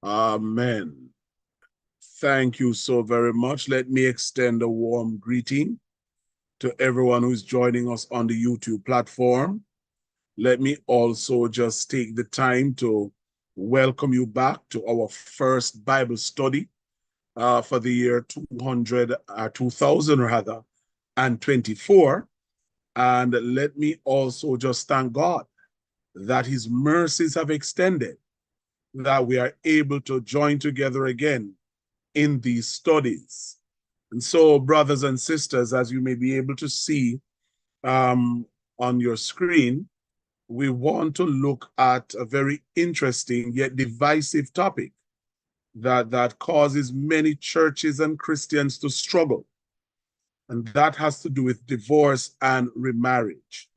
Amen. Thank you so very much. Let me extend a warm greeting to everyone who's joining us on the YouTube platform. Let me also just take the time to welcome you back to our first Bible study for the year 2000 rather, and 24. And let me also just thank God that his mercies have extended, that we are able to join together again in these studies. And so, brothers and sisters, as you may be able to see on your screen, we want to look at a very interesting yet divisive topic that causes many churches and Christians to struggle. And that has to do with divorce and remarriage.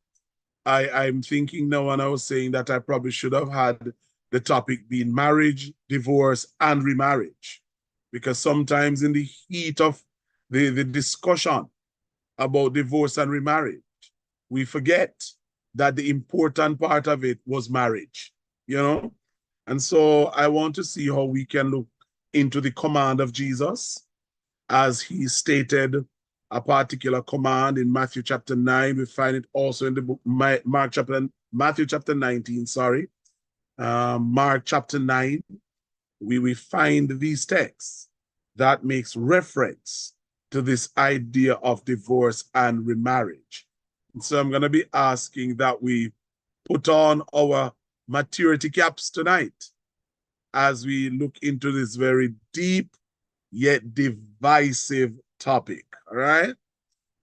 I'm thinking now, and I was saying that I probably should have had the topic being marriage, divorce, and remarriage. Because sometimes in the heat of the discussion about divorce and remarriage, we forget that the important part of it was marriage, you know? And so I want to see how we can look into the command of Jesus as he stated a particular command in Matthew chapter 9. We find it also in the book Matthew chapter 19, sorry. Mark chapter 9, we find these texts that makes reference to this idea of divorce and remarriage. And so I'm going to be asking that we put on our maturity caps tonight as we look into this very deep yet divisive topic, all right?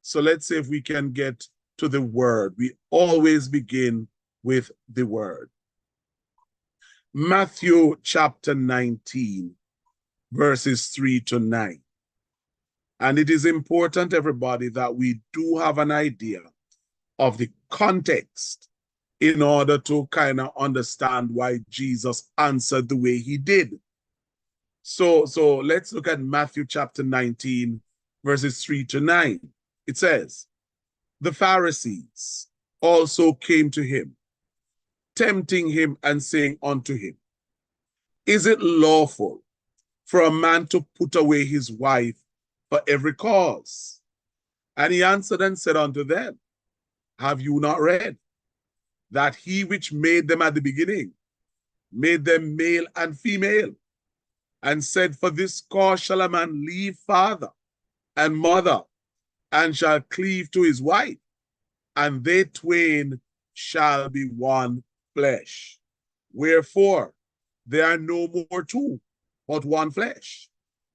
So let's see if we can get to the word. We always begin with the word. Matthew chapter 19, verses 3 to 9. And it is important, everybody, that we do have an idea of the context in order to kind of understand why Jesus answered the way he did. So let's look at Matthew chapter 19, verses 3 to 9. It says, the Pharisees also came to him, tempting him and saying unto him, is it lawful for a man to put away his wife for every cause? And he answered and said unto them, have you not read that he which made them at the beginning made them male and female, and said, for this cause shall a man leave father and mother, and shall cleave to his wife, and they twain shall be one flesh. Wherefore there are no more two, but one flesh.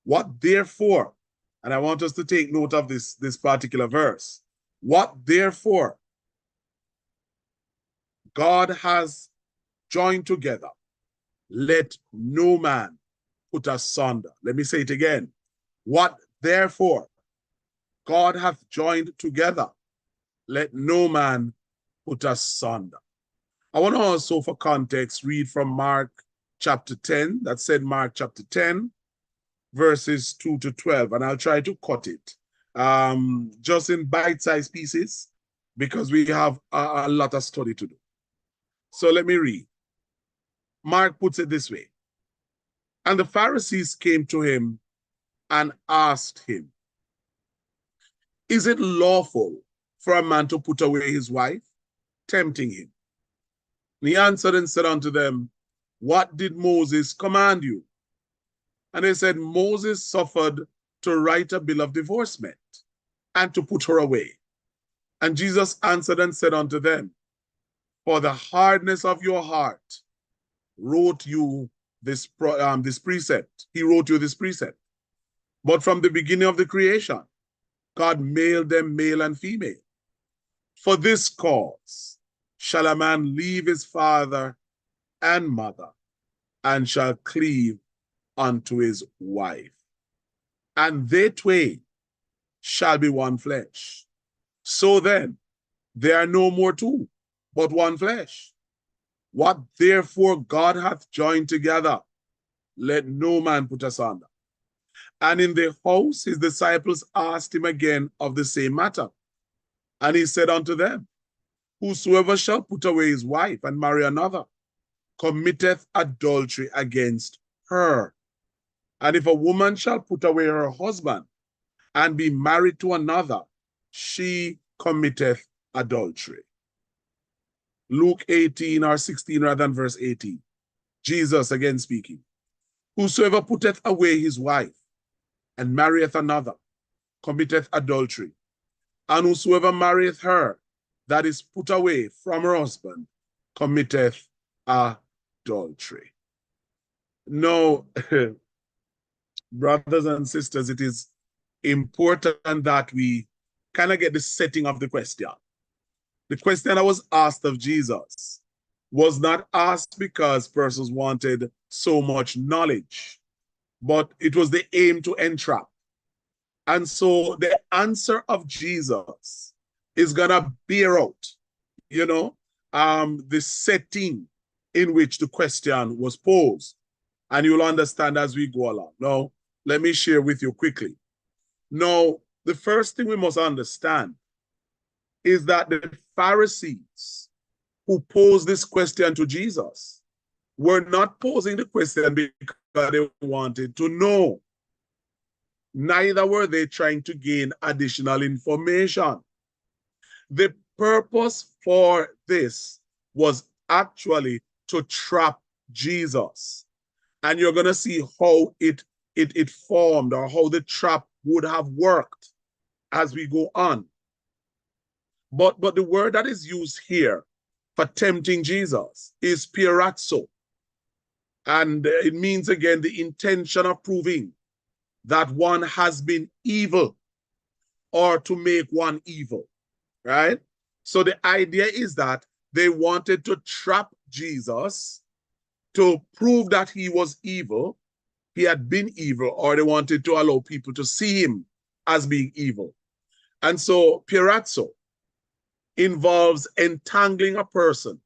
What therefore, and I want us to take note of this particular verse, what therefore God has joined together, let no man put asunder. Let me say it again. What therefore God hath joined together, let no man put asunder. I want to also, for context, read from Mark chapter 10. That said, Mark chapter 10, verses 2 to 12. And I'll try to cut it just in bite-sized pieces because we have a lot of study to do. So let me read. Mark puts it this way. And the Pharisees came to him and asked him, is it lawful for a man to put away his wife? Tempting him. And he answered and said unto them, what did Moses command you? And they said, Moses suffered to write a bill of divorcement and to put her away. And Jesus answered and said unto them, for the hardness of your heart wrote you this precept. He wrote you this precept. But from the beginning of the creation, God made them male and female. For this cause shall a man leave his father and mother, and shall cleave unto his wife. And they twain shall be one flesh. So then, there are no more two, but one flesh. What therefore God hath joined together, let no man put asunder. And in the house his disciples asked him again of the same matter. And he said unto them, whosoever shall put away his wife and marry another, committeth adultery against her. And if a woman shall put away her husband and be married to another, she committeth adultery. Luke 18 or 16 rather than verse 18. Jesus again speaking. Whosoever putteth away his wife and marrieth another committeth adultery. And whosoever marrieth her that is put away from her husband committeth adultery. No, brothers and sisters, it is important that we kind of get the setting of the question. The question that was asked of Jesus was not asked because persons wanted so much knowledge, but it was the aim to entrap. And so the answer of Jesus is going to bear out, the setting in which the question was posed. And you'll understand as we go along. Now, let me share with you quickly. Now, the first thing we must understand is that the Pharisees who posed this question to Jesus were not posing the question because they wanted to know. Neither were they trying to gain additional information. The purpose for this was actually to trap Jesus. And you're going to see how it formed or how the trap would have worked as we go on. But the word that is used here for tempting Jesus is pirazzo. And it means, again, the intention of proving that one has been evil or to make one evil, right? So the idea is that they wanted to trap Jesus to prove that he was evil, he had been evil, or they wanted to allow people to see him as being evil. And so pirazzo involves entangling a person,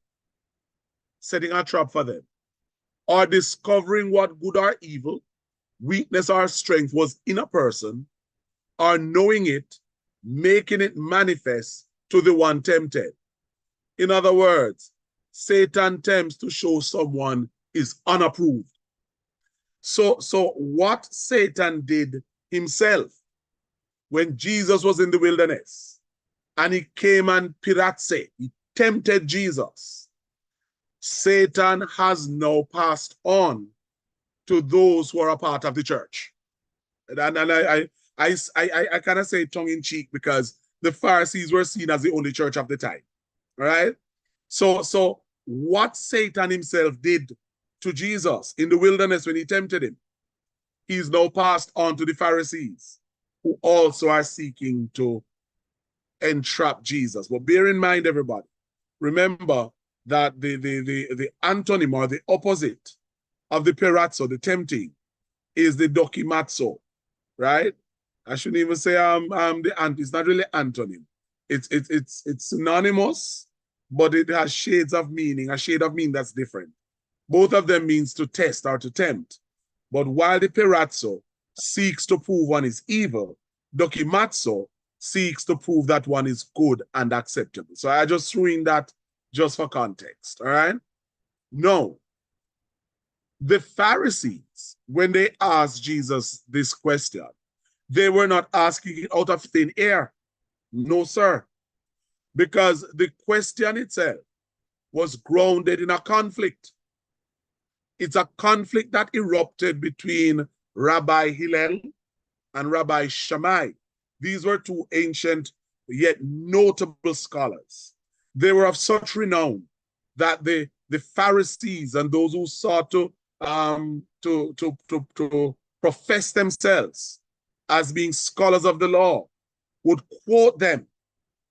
setting a trap for them, or discovering what good or evil, weakness or strength was in a person, or knowing it, making it manifest to the one tempted. In other words, Satan tempts to show someone is unapproved. So what Satan did himself when Jesus was in the wilderness and he came and pirazze, he tempted Jesus, Satan has now passed on to those who are a part of the church. And I kind of say tongue in cheek because the Pharisees were seen as the only church of the time, right? So what Satan himself did to Jesus in the wilderness when he tempted him, he's now passed on to the Pharisees who also are seeking to entrap Jesus. But bear in mind, everybody, remember that the antonym or the opposite of the perazzo, the tempting, is the dokimatzo, right? I shouldn't even say it's not really antonym. It's synonymous, but it has shades of meaning, a shade of meaning that's different. Both of them means to test or to tempt. But while the perazzo seeks to prove one is evil, dokimatzo seeks to prove that one is good and acceptable. So I just threw in that just for context, all right? No. The Pharisees, when they asked Jesus this question, they were not asking it out of thin air. No, sir. Because the question itself was grounded in a conflict. It's a conflict that erupted between Rabbi Hillel and Rabbi Shammai. These were two ancient yet notable scholars. They were of such renown that the Pharisees and those who sought to profess themselves as being scholars of the law would quote them.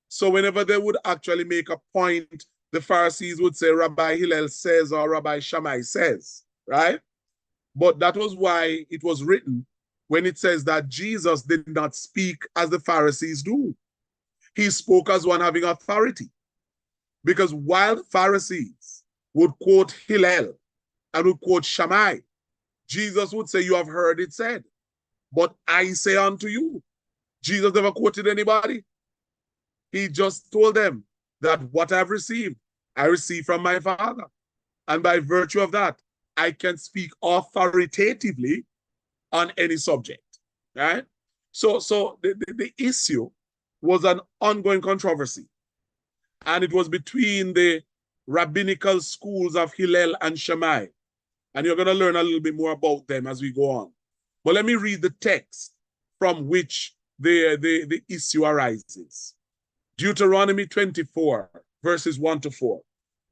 So whenever they would actually make a point, the Pharisees would say Rabbi Hillel says or Rabbi Shammai says, right? But that was why it was written when it says that Jesus did not speak as the Pharisees do. He spoke as one having authority. Because while the Pharisees would quote Hillel and would quote Shammai, Jesus would say, you have heard it said, but I say unto you. Jesus never quoted anybody. He just told them that what I've received, I received from my Father. And by virtue of that, I can speak authoritatively on any subject, right? So the issue was an ongoing controversy, and it was between the rabbinical schools of Hillel and Shammai. And you're going to learn a little bit more about them as we go on. But let me read the text from which the issue arises. Deuteronomy 24, verses 1 to 4.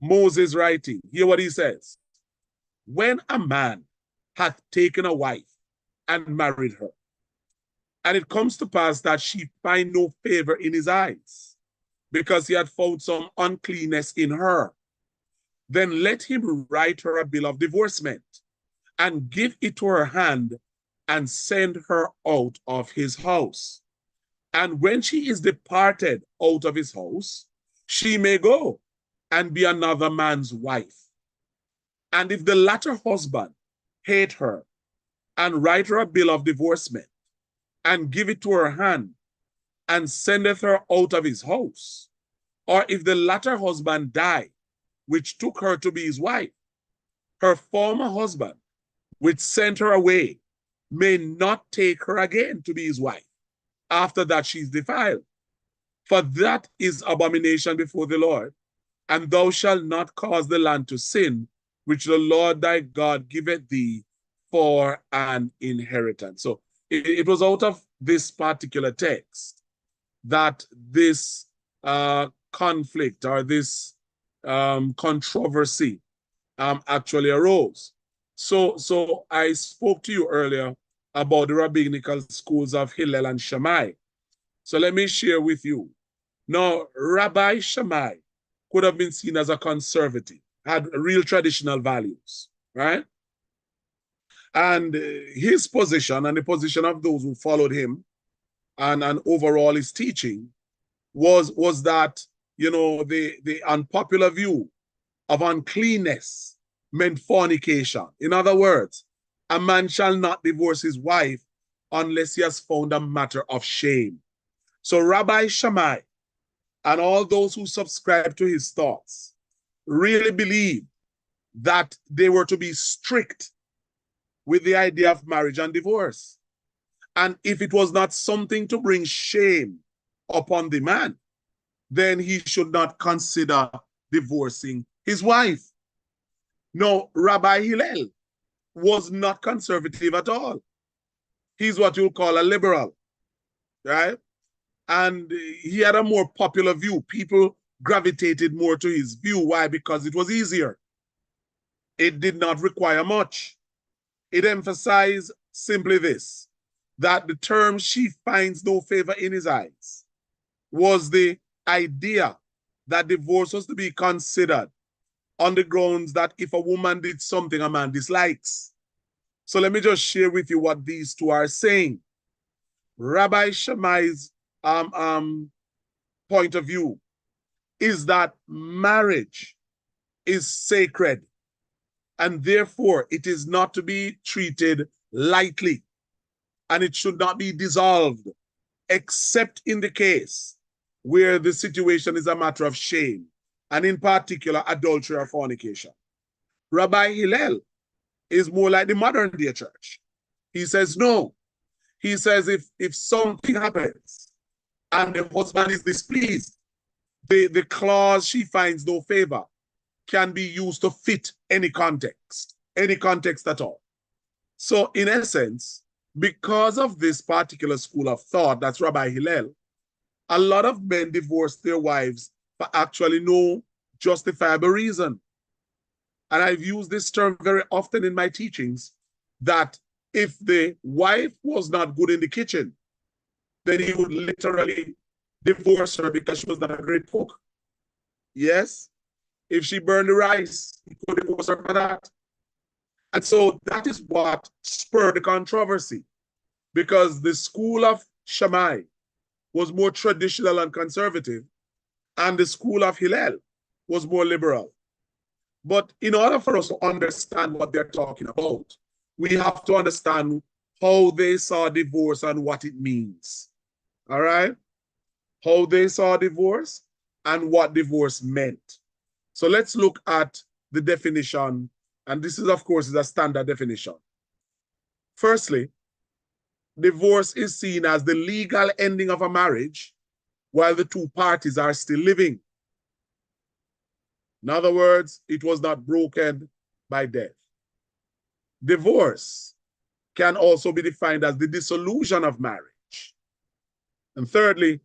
Moses writing, hear what he says. When a man hath taken a wife and married her, and it comes to pass that she find no favor in his eyes, because he had found some uncleanness in her, then let him write her a bill of divorcement and give it to her hand and send her out of his house. And when she is departed out of his house, she may go and be another man's wife. And if the latter husband hate her, and write her a bill of divorcement, and give it to her hand, and sendeth her out of his house, or if the latter husband die, which took her to be his wife, her former husband, which sent her away, may not take her again to be his wife. After that she is defiled. For that is abomination before the Lord, and thou shalt not cause the land to sin, which the Lord thy God giveth thee for an inheritance. So it was out of this particular text that this conflict or this controversy actually arose. So I spoke to you earlier about the rabbinical schools of Hillel and Shammai. So let me share with you. Now, Rabbi Shammai could have been seen as a conservative, had real traditional values, right? And his position and the position of those who followed him and overall his teaching was that, you know, the unpopular view of uncleanness meant fornication. In other words, a man shall not divorce his wife unless he has found a matter of shame. So Rabbi Shammai and all those who subscribe to his thoughts really believe that they were to be strict with the idea of marriage and divorce. And if it was not something to bring shame upon the man, then he should not consider divorcing his wife. No, Rabbi Hillel was not conservative at all. He's what you'll call a liberal, right? And he had a more popular view. People gravitated more to his view. Why? Because it was easier. It did not require much. It emphasized simply this, that the term she finds no favor in his eyes was the idea that divorce was to be considered on the grounds that if a woman did something a man dislikes. So let me just share with you what these two are saying. Rabbi Shammai's point of view is that marriage is sacred, and therefore it is not to be treated lightly, and it should not be dissolved, except in the case where the situation is a matter of shame, and in particular, adultery or fornication. Rabbi Hillel is more like the modern day church. He says, no. He says if something happens and the husband is displeased, the clause she finds no favor can be used to fit any context at all. So in essence, because of this particular school of thought, that's Rabbi Hillel, a lot of men divorce their wives for actually no justifiable reason. And I've used this term very often in my teachings, that if the wife was not good in the kitchen, then he would literally divorce her because she was not a great cook. Yes? If she burned the rice, he could divorce her for that. And so that is what spurred the controversy, because the school of Shammai was more traditional and conservative, and the school of Hillel was more liberal. But in order for us to understand what they're talking about, we have to understand how they saw divorce and what it means. All right? How they saw divorce and what divorce meant. So let's look at the definition And this is, of course, is a standard definition. Firstly, divorce is seen as the legal ending of a marriage while the two parties are still living. In other words, it was not broken by death. Divorce can also be defined as the dissolution of marriage. And thirdly,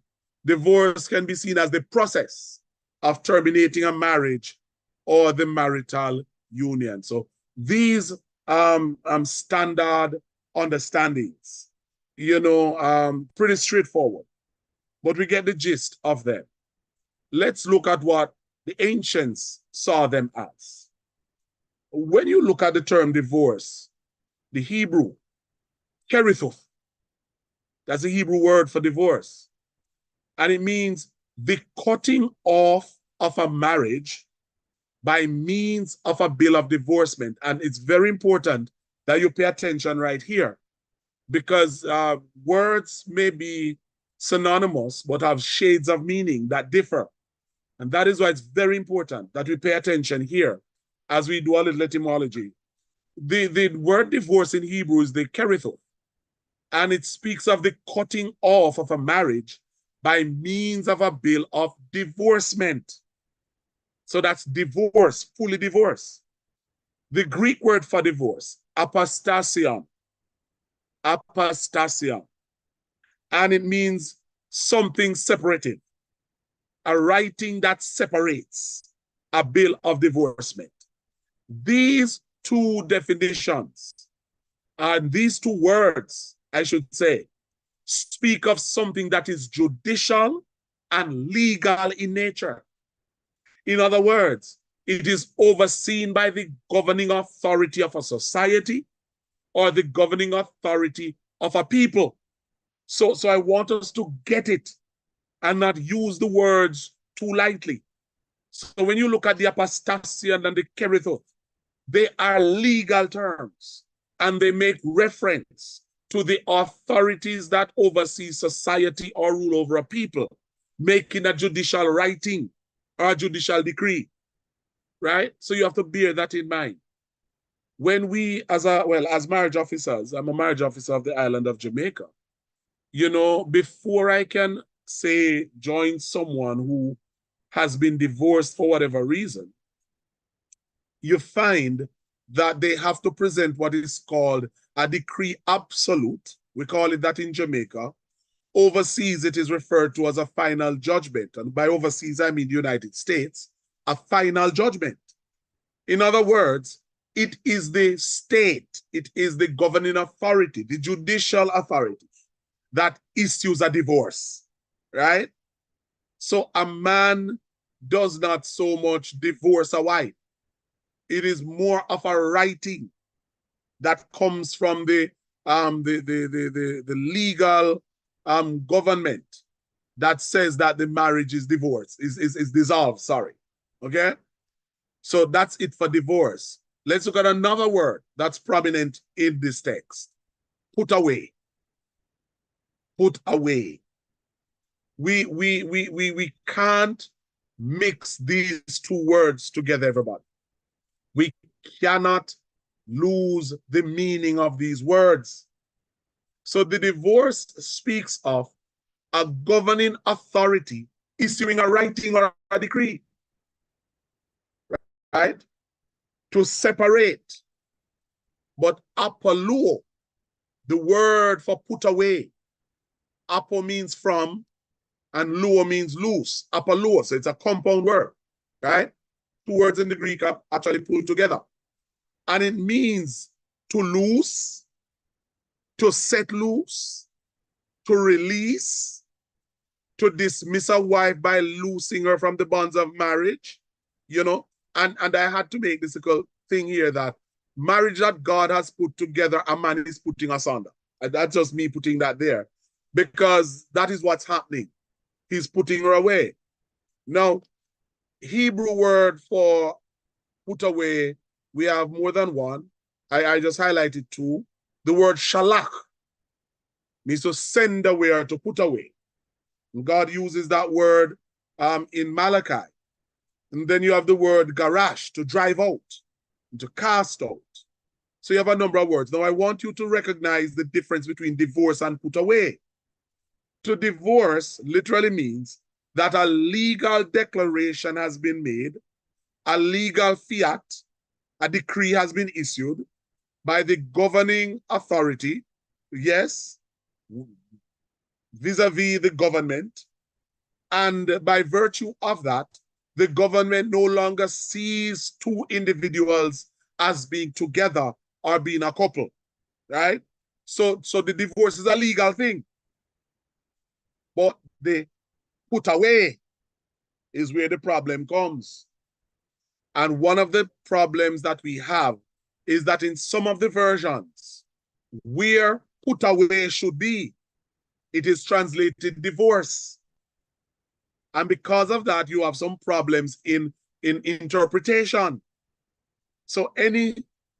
divorce can be seen as the process of terminating a marriage or the marital union. So these standard understandings, pretty straightforward, but we get the gist of them. Let's look at what the ancients saw them as. When you look at the term divorce, the Hebrew, kerithuth, that's the Hebrew word for divorce. And it means the cutting off of a marriage by means of a bill of divorcement. And it's very important that you pay attention right here, because words may be synonymous, but have shades of meaning that differ. And that is why it's very important that we pay attention here as we do a little etymology. The word divorce in Hebrew is the kerithuth, and it speaks of the cutting off of a marriage by means of a bill of divorcement. So that's divorce, fully divorce. The Greek word for divorce, apostasion, and it means something separated, a writing that separates, a bill of divorcement. These two definitions, and these two words, I should say, speak of something that is judicial and legal in nature. In other words, it is overseen by the governing authority of a society or the governing authority of a people. So I want us to get it and not use the words too lightly. So when you look at the apostasion and the kerithuth, they are legal terms, and they make reference to the authorities that oversee society or rule over a people, making a judicial writing or a judicial decree, right? So you have to bear that in mind. When we, as marriage officers, I'm a marriage officer of the island of Jamaica, before I can say join someone who has been divorced for whatever reason, you find that they have to present what is called a decree absolute. We call it that in Jamaica. Overseas, it is referred to as a final judgment. And by overseas, I mean the United States, a final judgment. In other words, it is the state, it is the governing authority, the judicial authority that issues a divorce, right? So a man does not so much divorce a wife. It is more of a writing that comes from the legal government that says that the marriage is divorced, is dissolved, sorry. Okay? So that's it for divorce. Let's look at another word that's prominent in this text. Put away. Put away. We can't mix these two words together, everybody. We cannot lose the meaning of these words. So the divorce speaks of a governing authority issuing a writing or a decree, right? To separate. But apoluo, the word for put away, apo means from, and luo means loose, apoluo, so it's a compound word, right? Two words in the Greek are actually pulled together. And it means to loose, to set loose, to release, to dismiss a wife by loosing her from the bonds of marriage, And I had to make this little thing here that marriage that God has put together, a man is putting asunder. And that's just me putting that there, because that is what's happening. He's putting her away. Now, Hebrew word for put away, we have more than one. I just highlighted two. The word shalach means to send away or to put away. And God uses that word in Malachi. And then you have the word garash, to drive out. to cast out. So you have a number of words. Now I want you to recognize the difference between divorce and put away. To divorce literally means that a legal declaration has been made, a legal fiat, a decree has been issued by the governing authority, yes, vis-a-vis the government, and by virtue of that, the government no longer sees two individuals as being together or being a couple, right? So the divorce is a legal thing. But the put away is where the problem comes. And one of the problems that we have is that in some of the versions, where put away should be, it is translated divorce. And because of that, you have some problems in interpretation. So any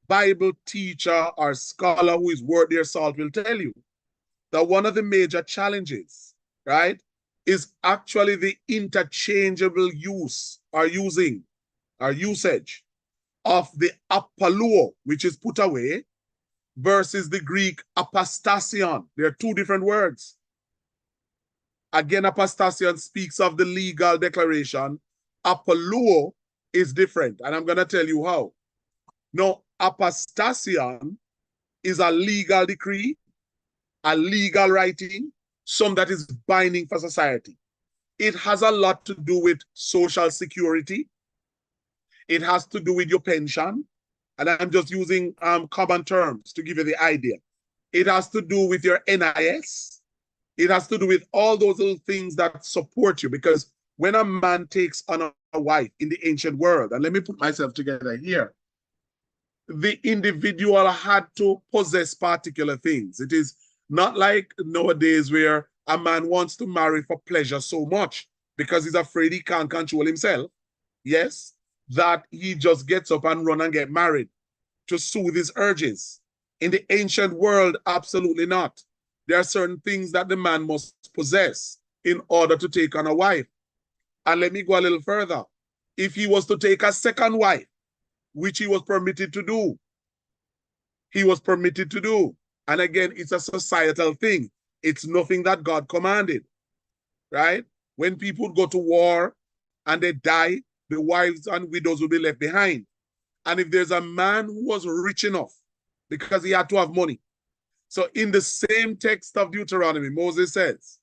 Bible teacher or scholar who is worth their salt will tell you that one of the major challenges, right, is actually the interchangeable use or using or usage of the apaluo, which is put away, versus the Greek apostasion. There are two different words. Again, apostasion speaks of the legal declaration. Apaluo is different, and I'm going to tell you how. Now, apostasion is a legal decree, a legal writing, some that is binding for society. It has a lot to do with social security. It has to do with your pension. And I'm just using common terms to give you the idea. It has to do with your NIS. It has to do with all those little things that support you. Because when a man takes on a wife in the ancient world, and let me put myself together here, the individual had to possess particular things. It is not like nowadays where a man wants to marry for pleasure so much because he's afraid he can't control himself. Yes, that he just gets up and run and get married to soothe his urges. In the ancient world, absolutely not. There are certain things that the man must possess in order to take on a wife. And let me go a little further. If he was to take a second wife, which he was permitted to do, he was permitted to do. And again, it's a societal thing. It's nothing that God commanded, right? When people go to war and they die, the wives and widows will be left behind. And if there's a man who was rich enough, because he had to have money. So in the same text of Deuteronomy, Moses says,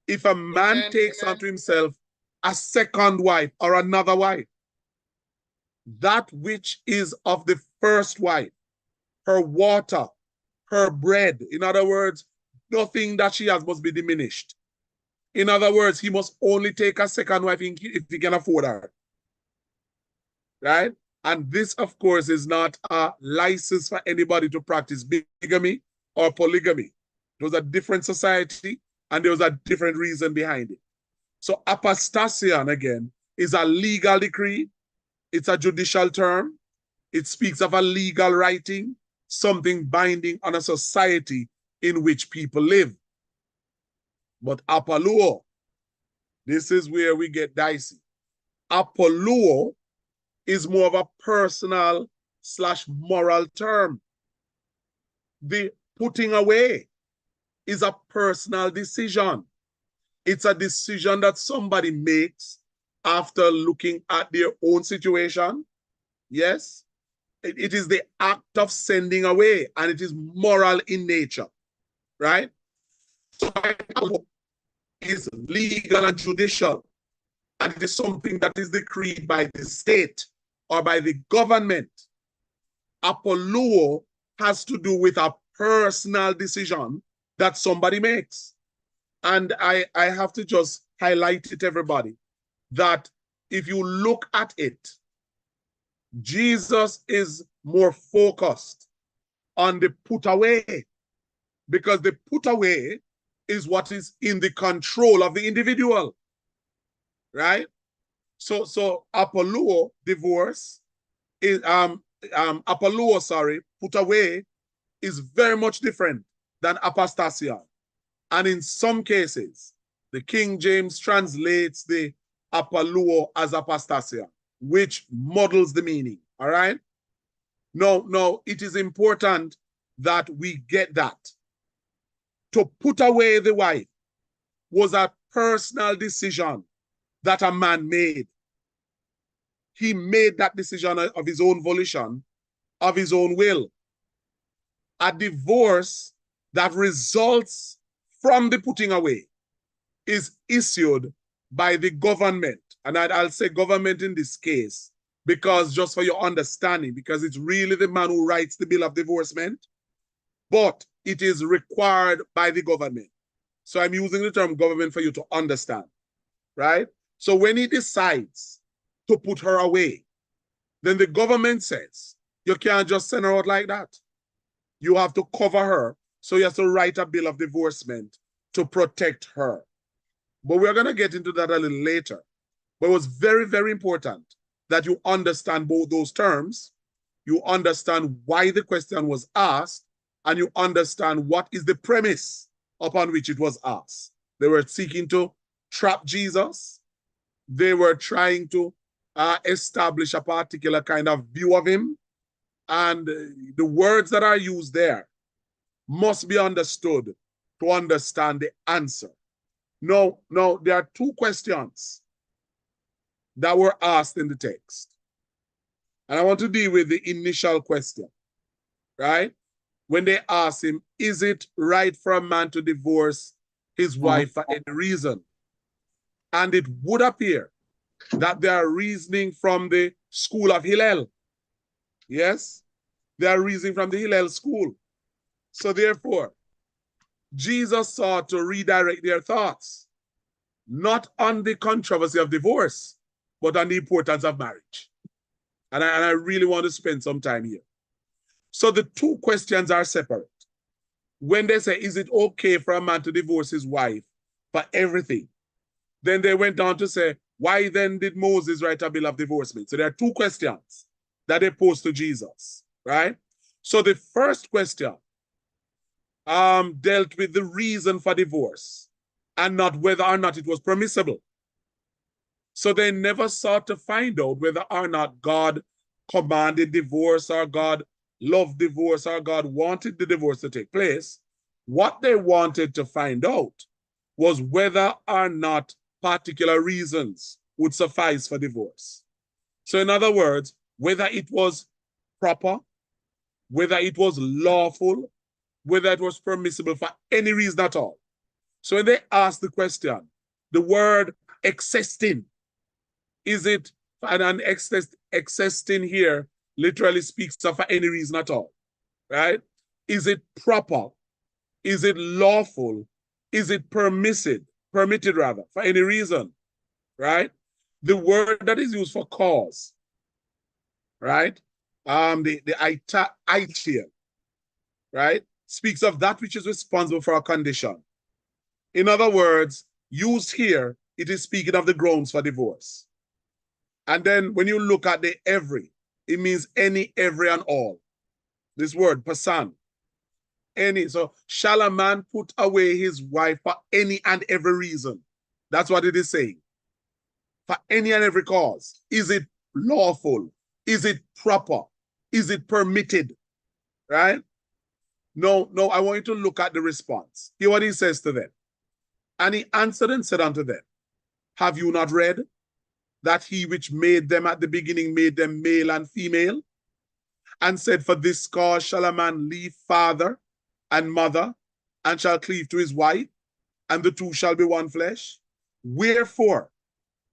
if a man takes unto himself a second wife or another wife, that which is of the first wife, her water, her bread, in other words, nothing that she has must be diminished. In other words, he must only take a second wife if he can afford her. Right? And this, of course, is not a license for anybody to practice bigamy or polygamy. It was a different society, and there was a different reason behind it. So apostasion, again, is a legal decree. It's a judicial term. It speaks of a legal writing, something binding on a society in which people live. But apaluo, this is where we get dicey. Apaluo is more of a personal / moral term. The putting away is a personal decision. It's a decision that somebody makes after looking at their own situation. Yes, it is the act of sending away, and it is moral in nature, right? So it's legal and judicial, and it is something that is decreed by the state or by the government. Apoluo has to do with a personal decision that somebody makes. And I have to just highlight it, everybody, that if you look at it, Jesus is more focused on the put away, because the put away is what is in the control of the individual, right? So apoluo, divorce, is apoluo, sorry, put away, is very much different than apostasia. And in some cases, the King James translates the apaluo as apostasia, which muddles the meaning, all right? No, it is important that we get that. To put away the wife was a personal decision that a man made. He made that decision of his own volition, of his own will. A divorce that results from the putting away is issued by the government. And I'll say government in this case, because just for your understanding, because it's really the man who writes the bill of divorcement, but it is required by the government. So I'm using the term government for you to understand, right? So when he decides to put her away, then the government says, you can't just send her out like that. You have to cover her. So you have to write a bill of divorcement to protect her. But we're going to get into that a little later. But it was very, very important that you understand both those terms. You understand why the question was asked, and you understand what is the premise upon which it was asked. They were seeking to trap Jesus. They were trying to establish a particular kind of view of him. And the words that are used there must be understood to understand the answer. No, there are two questions that were asked in the text. And I want to deal with the initial question, right? When they asked him, is it right for a man to divorce his wife for any reason? And it would appear that they are reasoning from the school of Hillel. Yes, they are reasoning from the Hillel school. So therefore, Jesus sought to redirect their thoughts, not on the controversy of divorce, but on the importance of marriage. And I really want to spend some time here. So the two questions are separate. When they say, is it okay for a man to divorce his wife for everything? Then they went on to say, why then did Moses write a bill of divorcement? So there are two questions that they posed to Jesus, right? So the first question dealt with the reason for divorce and not whether or not it was permissible. So they never sought to find out whether or not God commanded divorce or God loved divorce or God wanted the divorce to take place. What they wanted to find out was whether or not particular reasons would suffice for divorce. So in other words, whether it was proper, whether it was lawful, whether it was permissible for any reason at all. So when they asked the question, the word existing, is it, and an existing here literally speaks of for any reason at all, right? Is it proper? Is it lawful? Is it permitted rather, for any reason, right? The word that is used for cause, right? The itial, right? Speaks of that which is responsible for a condition. In other words, used here, it is speaking of the grounds for divorce. And then when you look at the every, it means any, every, and all. This word, pasan. Any. So shall a man put away his wife for any and every reason? That's what it is saying. For any and every cause. Is it lawful? Is it proper? Is it permitted? Right? No, I want you to look at the response. Hear what he says to them. And he answered and said unto them, have you not read that he which made them at the beginning made them male and female? And said, for this cause shall a man leave father and mother, and shall cleave to his wife, and the two shall be one flesh. Wherefore,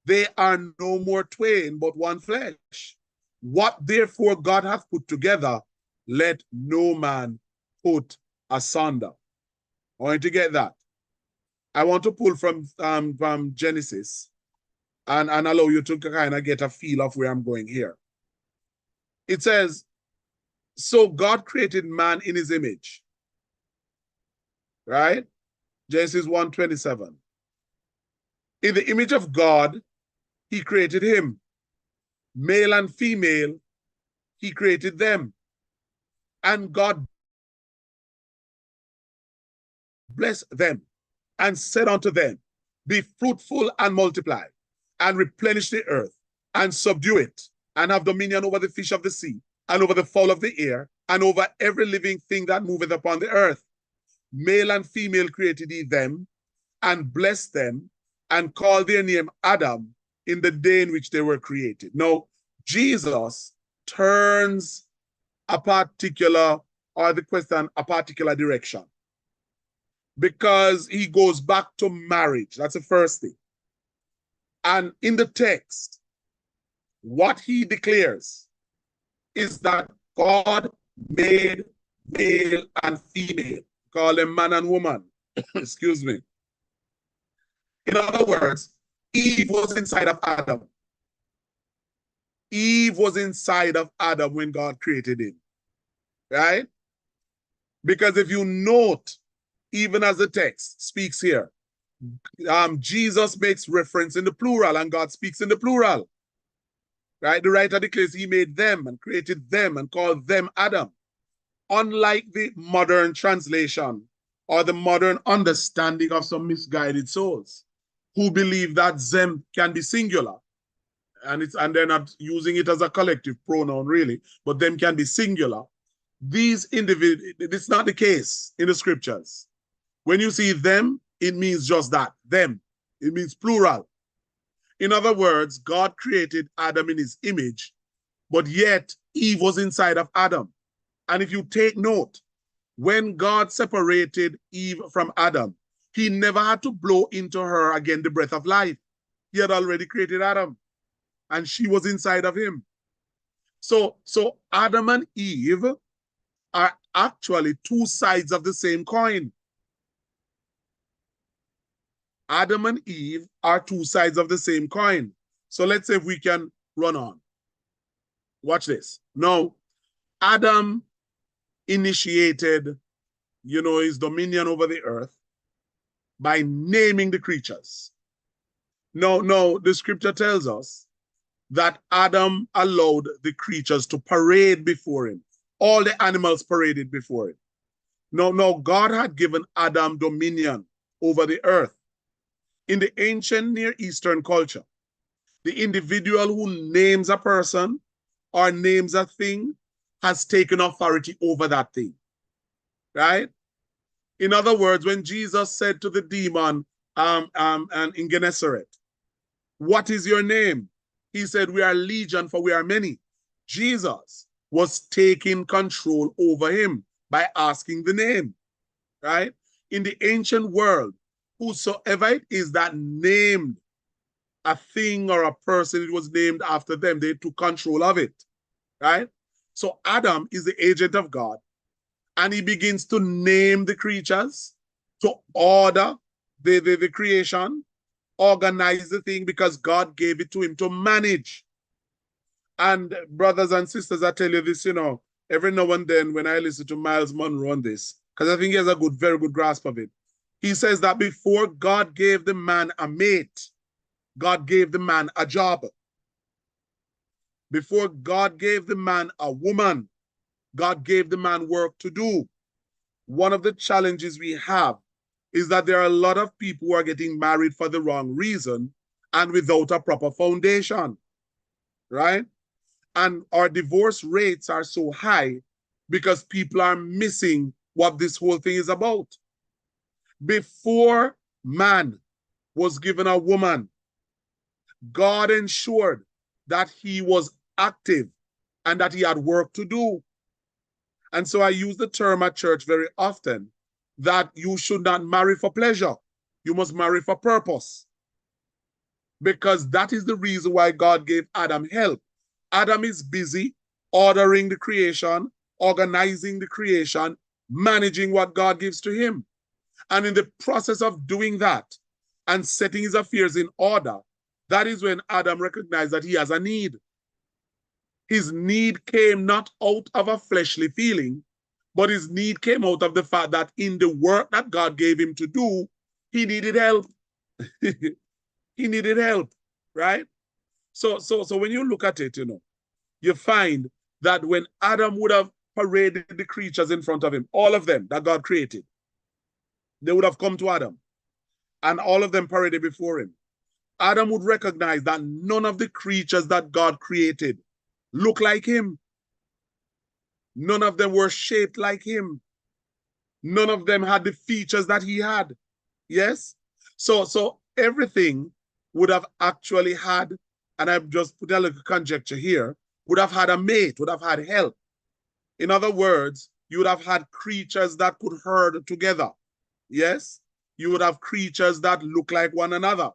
they are no more twain, but one flesh. What therefore God hath put together, let no man put asunder. I want you to get that. I want to pull from Genesis and allow you to kind of get a feel of where I'm going here. It says, so God created man in his image. Right? Genesis 1:27. In the image of God, he created him. Male and female, he created them. And God blessed them and said unto them, be fruitful and multiply, and replenish the earth, and subdue it, and have dominion over the fish of the sea, and over the fowl of the air, and over every living thing that moveth upon the earth. Male and female created he them, and blessed them, and called their name Adam in the day in which they were created. Now, Jesus turns a particular, or the question, a particular direction, because he goes back to marriage. That's the first thing. And in the text, what he declares is that God made male and female, call them man and woman. Excuse me. In other words, Eve was inside of Adam. Eve was inside of Adam when God created him, right? Because if you note, even as the text speaks here, Jesus makes reference in the plural and God speaks in the plural, right? The writer declares he made them and created them and called them Adam. Unlike the modern translation or the modern understanding of some misguided souls who believe that them can be singular, and they're not using it as a collective pronoun really, but them can be singular. These individuals, it's not the case in the scriptures. When you see them, it means just that, them. It means plural. In other words, God created Adam in his image, but yet Eve was inside of Adam. And if you take note, when God separated Eve from Adam, he never had to blow into her again the breath of life. He had already created Adam, and she was inside of him. So Adam and Eve are actually two sides of the same coin. Adam and Eve are two sides of the same coin. So let's say if we can run on. Watch this. Now, Adam initiated, his dominion over the earth by naming the creatures. No, the scripture tells us that Adam allowed the creatures to parade before him. All the animals paraded before him. No, God had given Adam dominion over the earth. In the ancient Near Eastern culture, the individual who names a person or names a thing has taken authority over that thing, right? In other words, when Jesus said to the demon and in Gennesaret, "What is your name?" He said, "We are legion, for we are many." Jesus was taking control over him by asking the name, right? In the ancient world, whosoever it is that named a thing or a person, it was named after them. They took control of it, right? So Adam is the agent of God, and he begins to name the creatures, to order the creation, organize the thing, because God gave it to him to manage. And brothers and sisters, I tell you this, every now and then when I listen to Miles Monroe on this, because I think he has a very good grasp of it. He says that before God gave the man a mate, God gave the man a job. Before God gave the man a woman, God gave the man work to do. One of the challenges we have is that there are a lot of people who are getting married for the wrong reason and without a proper foundation, right? And our divorce rates are so high because people are missing what this whole thing is about. Before man was given a woman, God ensured that he was active and that he had work to do. And so I use the term at church very often that you should not marry for pleasure. You must marry for purpose. Because that is the reason why God gave Adam help. Adam is busy ordering the creation, organizing the creation, managing what God gives to him. And in the process of doing that and setting his affairs in order, that is when Adam recognized that he has a need. His need came not out of a fleshly feeling, but his need came out of the fact that in the work that God gave him to do, he needed help. He needed help, right? So when you look at it, you find that when Adam would have paraded the creatures in front of him, all of them that God created, they would have come to Adam, and all of them paraded before him. Adam would recognize that none of the creatures that God created look like him. None of them were shaped like him. None of them had the features that he had. Yes? So everything would have actually had, and I've just put a little conjecture here, would have had a mate, would have had help. In other words, you would have had creatures that could herd together. Yes? You would have creatures that look like one another.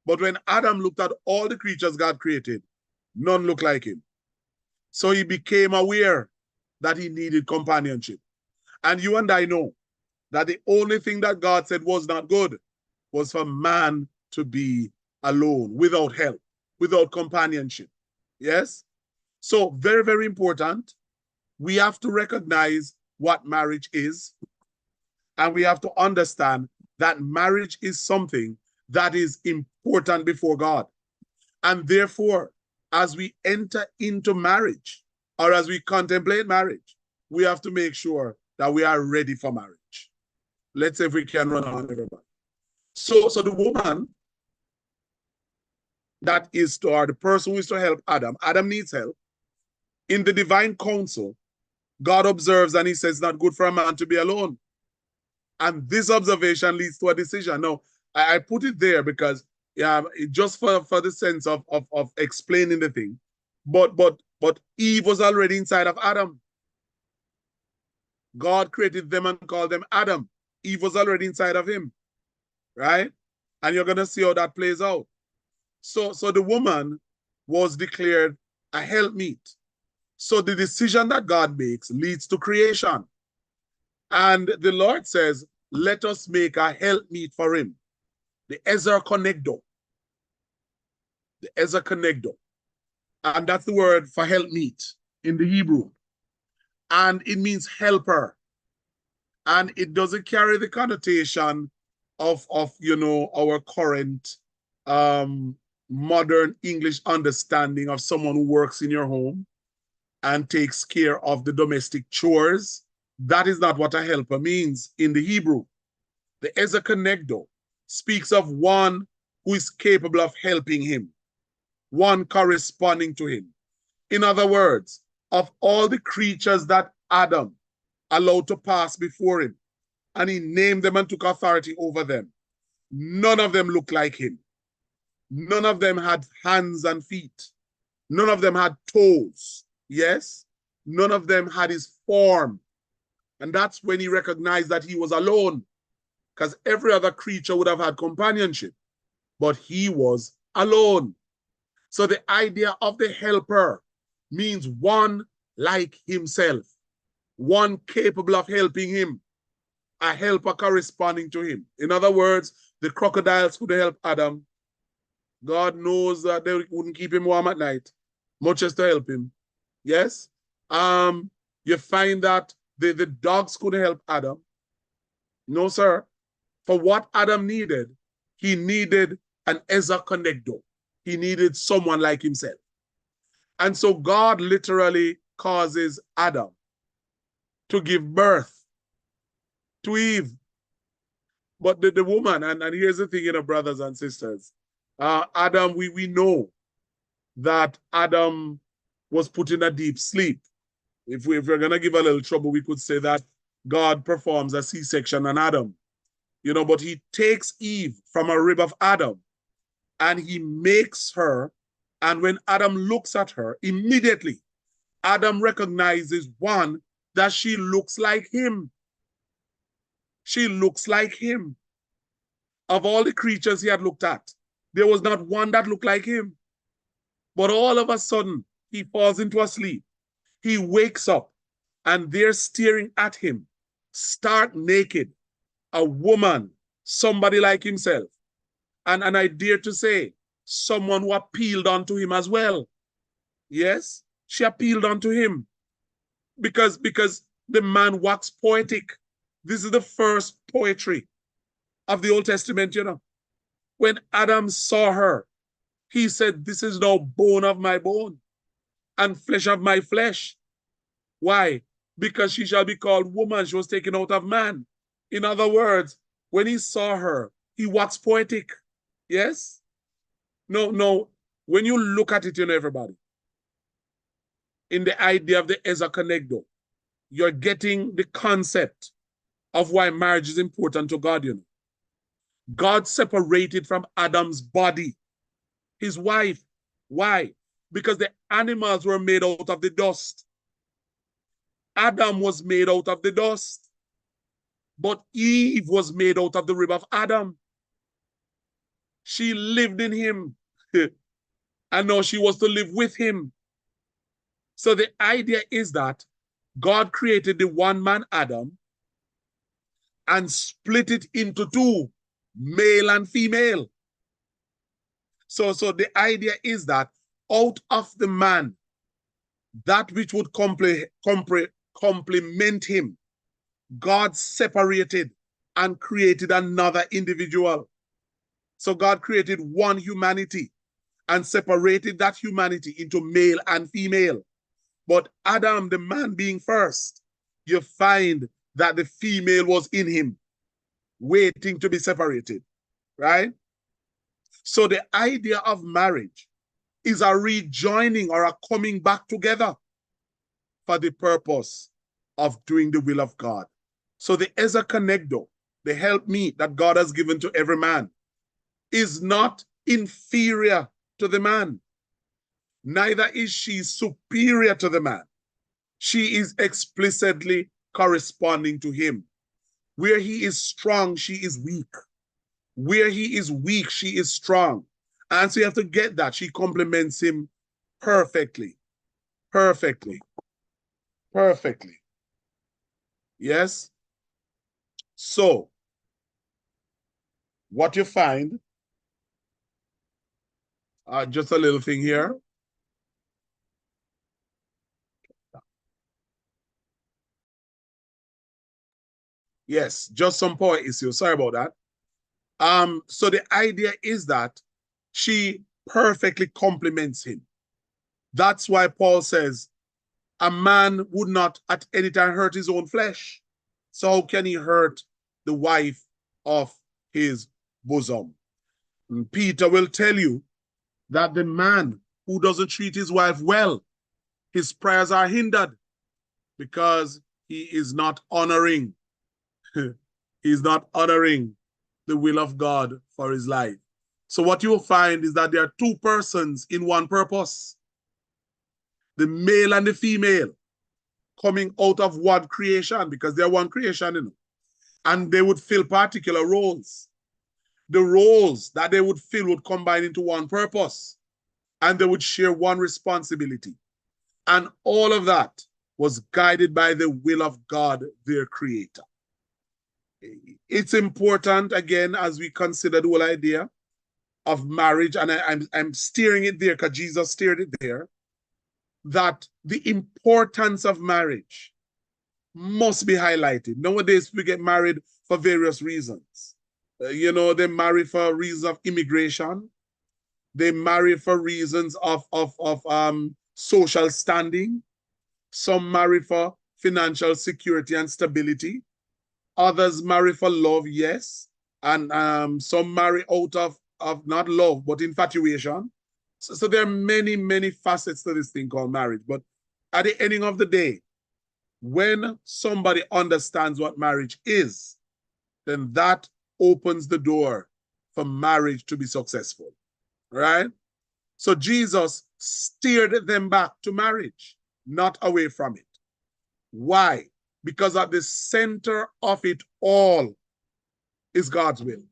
But when Adam looked at all the creatures God created, none looked like him. So he became aware that he needed companionship. And you and I know that the only thing that God said was not good was for man to be alone, without help, without companionship. Yes? So very, very important. We have to recognize what marriage is, and we have to understand that marriage is something that is important before God. And therefore, as we enter into marriage, or as we contemplate marriage, we have to make sure that we are ready for marriage. Let's see if we can run on, everybody. So the woman that is to, or the person who is to help Adam, Adam needs help. In the divine counsel, God observes and he says, it's not good for a man to be alone. And this observation leads to a decision. Now, I put it there because just for the sense of explaining the thing. But Eve was already inside of Adam. God created them and called them Adam. Eve was already inside of him, right? And you're going to see how that plays out. So the woman was declared a helpmeet. So the decision that God makes leads to creation. And the Lord says, let us make a helpmeet for him. The Ezer Conegdo. The Ezer Conegdo. And that's the word for helpmeet in the Hebrew. And it means helper. And it doesn't carry the connotation of our current modern English understanding of someone who works in your home and takes care of the domestic chores. That is not what a helper means in the Hebrew. The Ezer Conegdo speaks of one who is capable of helping him, one corresponding to him. In other words, of all the creatures that Adam allowed to pass before him, and he named them and took authority over them, none of them looked like him. None of them had hands and feet. None of them had toes. Yes? None of them had his form. And that's when he recognized that he was alone, because every other creature would have had companionship, but he was alone. So the idea of the helper means one like himself, one capable of helping him, a helper corresponding to him. In other words, the crocodiles could help Adam. God knows that they wouldn't keep him warm at night, much as to help him. Yes? You find that the dogs could help Adam. No, sir. For what Adam needed, he needed an Ezer Conegdo. He needed someone like himself. And so God literally causes Adam to give birth to Eve. But the woman, and here's the thing, brothers and sisters, Adam, we know that Adam was put in a deep sleep. If we're going to give a little trouble, we could say that God performs a C-section on Adam. But he takes Eve from a rib of Adam and he makes her. And when Adam looks at her, immediately Adam recognizes, one, that she looks like him. She looks like him. Of all the creatures he had looked at, there was not one that looked like him. But all of a sudden, he falls into a sleep. He wakes up and they're staring at him, stark naked, a woman, somebody like himself. And I dare to say, someone who appealed unto him as well. Yes, she appealed unto him because the man waxed poetic. This is the first poetry of the Old Testament, When Adam saw her, he said, this is now bone of my bone and flesh of my flesh. Why? Because she shall be called woman. She was taken out of man. In other words, when he saw her, he waxed poetic. Yes? No. When you look at it, everybody, in the idea of the Ezer Conegdo, you're getting the concept of why marriage is important to God, you know. God separated from Adam's body his wife. Why? Because the animals were made out of the dust. Adam was made out of the dust, but Eve was made out of the rib of Adam. She lived in him, and now she was to live with him. So the idea is that God created the one man Adam and split it into two, male and female. So the idea is that out of the man, that which would complement him, God separated and created another individual. So God created one humanity and separated that humanity into male and female. But Adam, the man being first, you find that the female was in him, waiting to be separated, right? So the idea of marriage is a rejoining or a coming back together for the purpose of doing the will of God. So the Eza Conegdo, the helpmeet that God has given to every man, is not inferior to the man. Neither is she superior to the man. She is explicitly corresponding to him. Where he is strong, she is weak. Where he is weak, she is strong. And so you have to get that. She complements him perfectly. Perfectly. Perfectly. Yes? So, what you find, just a little thing here. Yes, just some power issues. Sorry about that. So the idea is that she perfectly complements him. That's why Paul says, a man would not at any time hurt his own flesh. So how can he hurt the wife of his bosom? And Peter will tell you that the man who doesn't treat his wife well, his prayers are hindered because he is not honoring. He's not honoring the will of God for his life. So what you'll find is that there are two persons in one purpose. The male and the female coming out of one creation, because they're one creation, you know, and they would fill particular roles. The roles that they would fill would combine into one purpose, and they would share one responsibility. And all of that was guided by the will of God, their creator. It's important, again, as we consider the whole idea of marriage, and I'm steering it there because Jesus steered it there, that the importance of marriage must be highlighted. Nowadays, we get married for various reasons. You know, they marry for reasons of immigration. They marry for reasons of social standing. Some marry for financial security and stability. Others marry for love, yes. And some marry out of not love, but infatuation. So there are many, many facets to this thing called marriage. But at the ending of the day, when somebody understands what marriage is, then that opens the door for marriage to be successful, right? So Jesus steered them back to marriage, not away from it. Why? Because at the center of it all is God's will.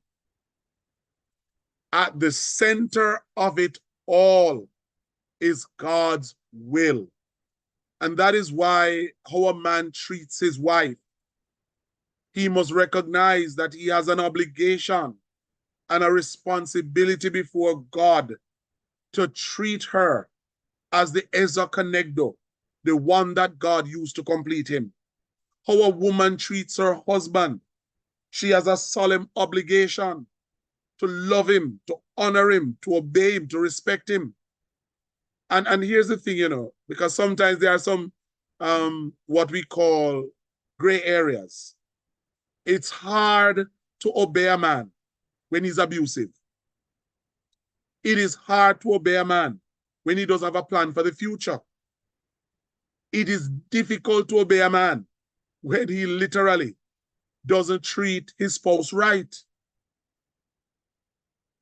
At the center of it all is God's will. And that is why how a man treats his wife, he must recognize that he has an obligation and a responsibility before God to treat her as the Eza Conegdo, the one that God used to complete him. How a woman treats her husband, she has a solemn obligation to love him, to honor him, to obey him, to respect him. And here's the thing, you know, because sometimes there are some what we call gray areas. It's hard to obey a man when he's abusive. It is hard to obey a man when he doesn't have a plan for the future. It is difficult to obey a man when he literally doesn't treat his spouse right.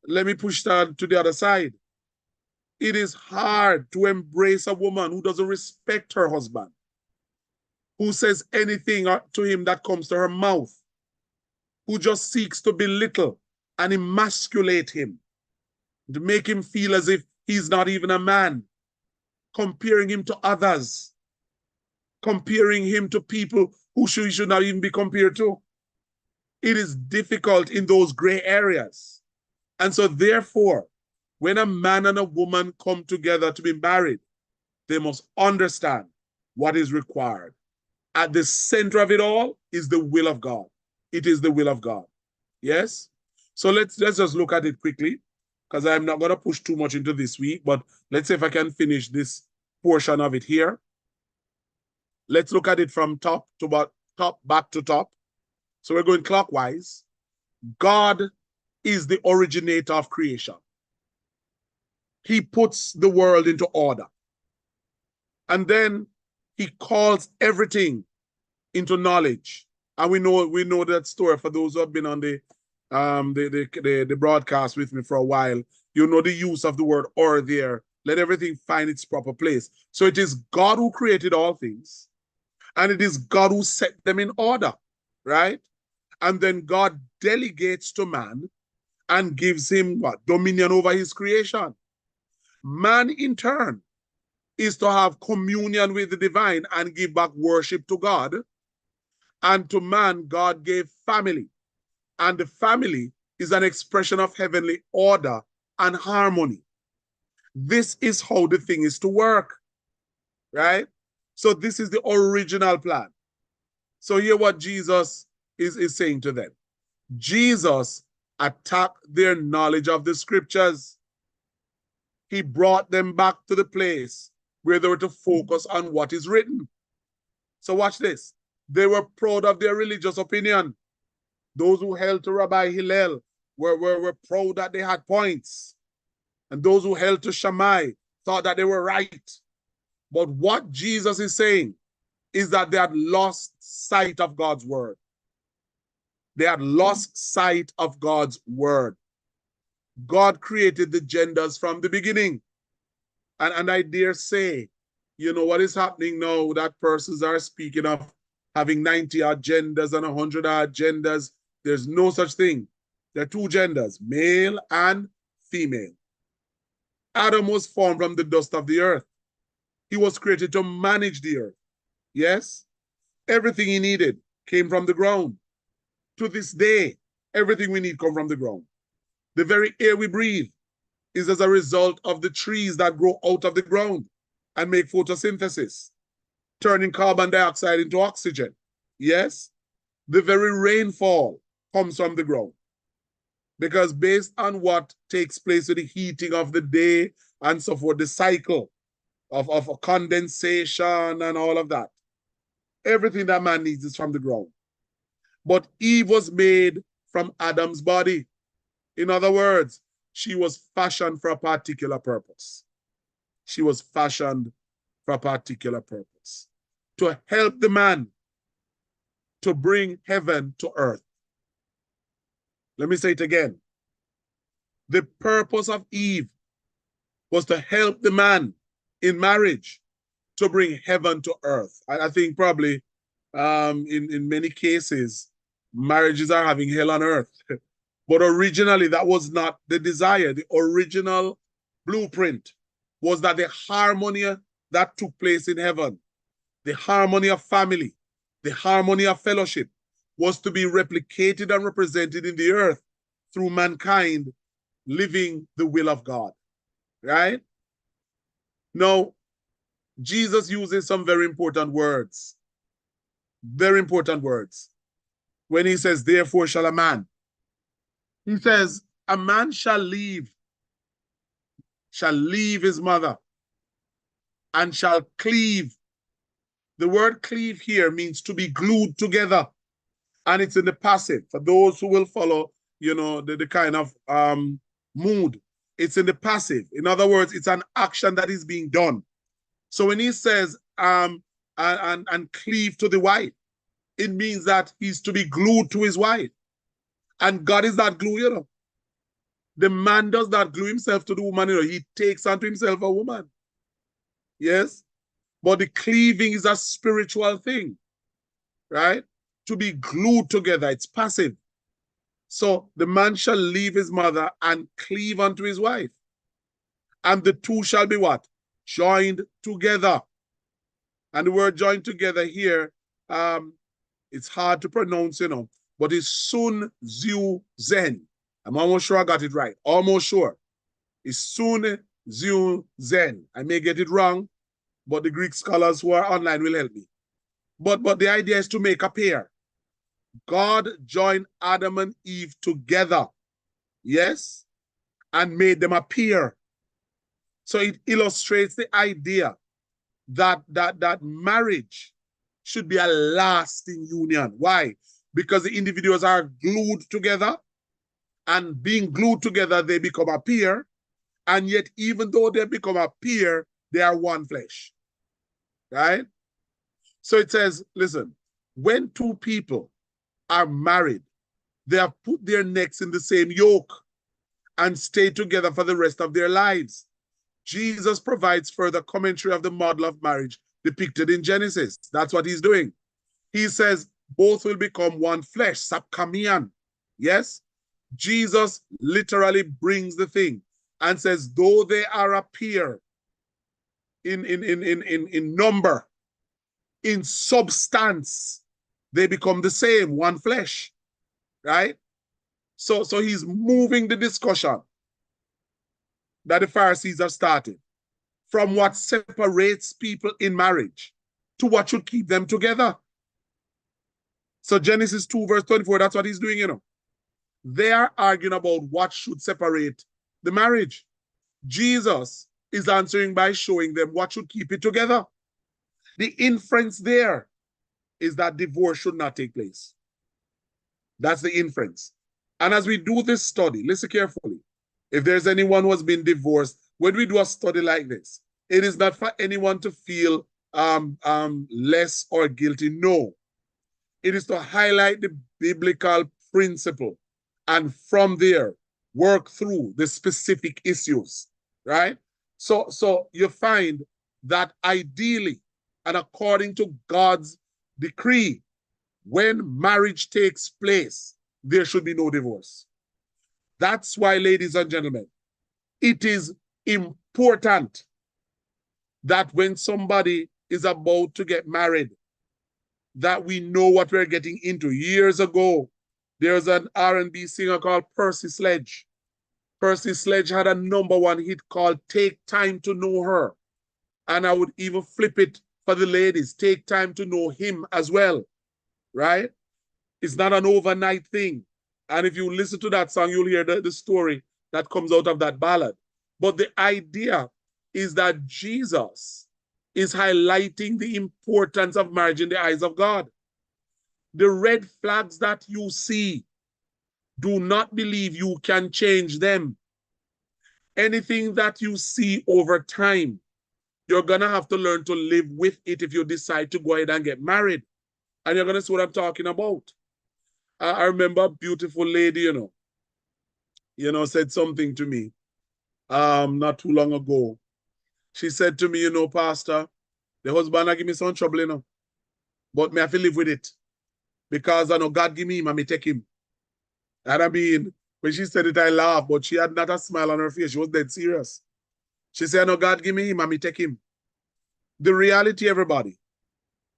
Let me push that to the other side. It is hard to embrace a woman who doesn't respect her husband, who says anything to him that comes to her mouth, who just seeks to belittle and emasculate him, to make him feel as if he's not even a man, comparing him to others, comparing him to people who he should not even be compared to. It is difficult in those gray areas. And so therefore, when a man and a woman come together to be married, they must understand what is required. At the center of it all is the will of God. It is the will of God. Yes? So let's just look at it quickly, because I'm not going to push too much into this week, but let's see if I can finish this portion of it here. Let's look at it from top back to top. So we're going clockwise. God is the originator of creation. He puts the world into order. And then he calls everything into knowledge. And we know that story. For those who have been on the broadcast with me for a while, you know the use of the word "or" there. Let everything find its proper place. So it is God who created all things, and it is God who set them in order, right? And then God delegates to man and gives him what? Dominion over his creation. Man, in turn, is to have communion with the divine and give back worship to God. And to man, God gave family. And the family is an expression of heavenly order and harmony. This is how the thing is to work, right? So this is the original plan. So hear what Jesus is saying to them. Jesus attacked their knowledge of the scriptures. He brought them back to the place where they were to focus on what is written. So watch this. They were proud of their religious opinion. Those who held to Rabbi Hillel were proud that they had points. And those who held to Shammai thought that they were right. But what Jesus is saying is that they had lost sight of God's word. They had lost sight of God's word. God created the genders from the beginning. And I dare say, you know, what is happening now, that persons are speaking of having 90 odd genders and 100 odd genders. There's no such thing. There are two genders, male and female. Adam was formed from the dust of the earth. He was created to manage the earth. Yes? Everything he needed came from the ground. To this day, everything we need comes from the ground. The very air we breathe is as a result of the trees that grow out of the ground and make photosynthesis, turning carbon dioxide into oxygen. Yes? The very rainfall comes from the ground. Because based on what takes place with the heating of the day and so forth, the cycle of condensation and all of that, everything that man needs is from the ground. But Eve was made from Adam's body. In other words, she was fashioned for a particular purpose. She was fashioned for a particular purpose. To help the man to bring heaven to earth. Let me say it again. The purpose of Eve was to help the man in marriage to bring heaven to earth. I think probably in many cases, marriages are having hell on earth. But originally, that was not the desire. The original blueprint was that the harmony that took place in heaven, the harmony of family, the harmony of fellowship, was to be replicated and represented in the earth through mankind living the will of God, right? Now, Jesus uses some very important words, when he says, therefore shall a man. He says, a man shall leave his mother and shall cleave. The word cleave here means to be glued together. And it's in the passive. For those who will follow, you know, the kind of mood, it's in the passive. In other words, it's an action that is being done. So when he says, and cleave to the wife. It means that he's to be glued to his wife. And God is that glue, you know. The man does not glue himself to the woman, you know. He takes unto himself a woman. Yes? But the cleaving is a spiritual thing, right? To be glued together, it's passive. So the man shall leave his mother and cleave unto his wife. And the two shall be what? Joined together. And the word joined together here, it's hard to pronounce, you know, but it's sun ziu zen. I'm almost sure I got it right. Almost sure. It's sun ziu zen. I may get it wrong, but the Greek scholars who are online will help me. But the idea is to make a pair. God joined Adam and Eve together, yes, and made them appear. So it illustrates the idea that marriage should be a lasting union. Why? Because the individuals are glued together, and being glued together, they become a pair. And yet, even though they become a pair, they are one flesh. Right? So it says, listen, when two people are married, they have put their necks in the same yoke and stay together for the rest of their lives. Jesus provides further commentary of the model of marriage depicted in Genesis. That's what he's doing. He says, both will become one flesh, sapkamian. Yes? Jesus literally brings the thing and says, though they are a pair in number, in substance, they become the same, one flesh. Right? So he's moving the discussion that the Pharisees have started from what separates people in marriage to what should keep them together. So Genesis 2 verse 24, that's what he's doing, you know. They are arguing about what should separate the marriage. Jesus is answering by showing them what should keep it together. The inference there is that divorce should not take place. That's the inference. And as we do this study, listen carefully. If there's anyone who has been divorced, when we do a study like this, it is not for anyone to feel less or guilty. No. It is to highlight the biblical principle and from there work through the specific issues, right? So you find that ideally and according to God's decree, when marriage takes place, there should be no divorce. That's why, ladies and gentlemen, it is important that when somebody is about to get married, that we know what we're getting into. Years ago, there's an R&B singer called Percy Sledge. Percy Sledge had a #1 hit called Take Time to Know Her. And I would even flip it for the ladies. Take time to know him as well, right? It's not an overnight thing. And if you listen to that song, you'll hear the story that comes out of that ballad. But the idea is that Jesus is highlighting the importance of marriage in the eyes of God. The red flags that you see, do not believe you can change them. Anything that you see over time, you're going to have to learn to live with it if you decide to go ahead and get married. And you're going to see what I'm talking about. I remember a beautiful lady, said something to me not too long ago. She said to me, Pastor, the husband give me some trouble, but me have to live with it. Because I know God give me him and me take him. And I mean, when she said it, I laughed, but she had not a smile on her face. She was dead serious. She said, I know God give me him and me take him. The reality, everybody,